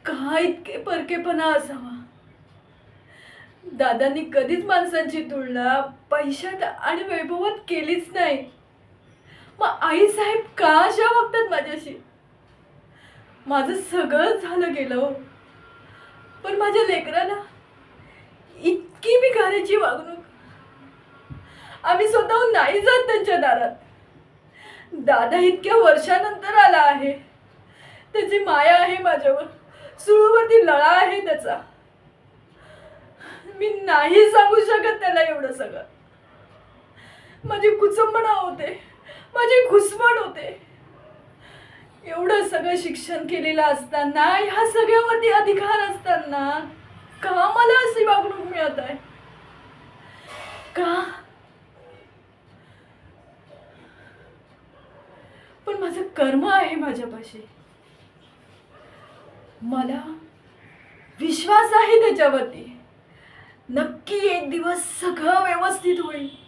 का इतके परकेपणा असावा? दादांनी कधीच माणसांची तुलना पैशात आणि वैभवात केलीच नाही. मग आई साहेब का अशा वागतात माझ्याशी? माझं सगळं झालं गेलं हो. पण माझ्या लेकराला इतकी भिकाऱ्याची वागणूक. आम्ही स्वतःहून नाही जात त्यांच्या दारात. दादा इतक्या वर्षानंतर आला आहे. त्याची माया आहे माझ्यावर, सुळूवरती लळा आहे त्याचा. मी नाही सांगू शकत त्याला एवढं सगळं. माझी कुचंबणा होते, माझी घुसमट होते. एवढं सगळं शिक्षण केलेलं असताना, ह्या सगळ्यावरती अधिकार असताना का मला अशी वागणूक मिळत आहे? का? पण माझं कर्म आहे माझ्यापाशी. मला विश्वास आहे त्याच्यावरती. नक्की एक दिवस सगळं व्यवस्थित होईल.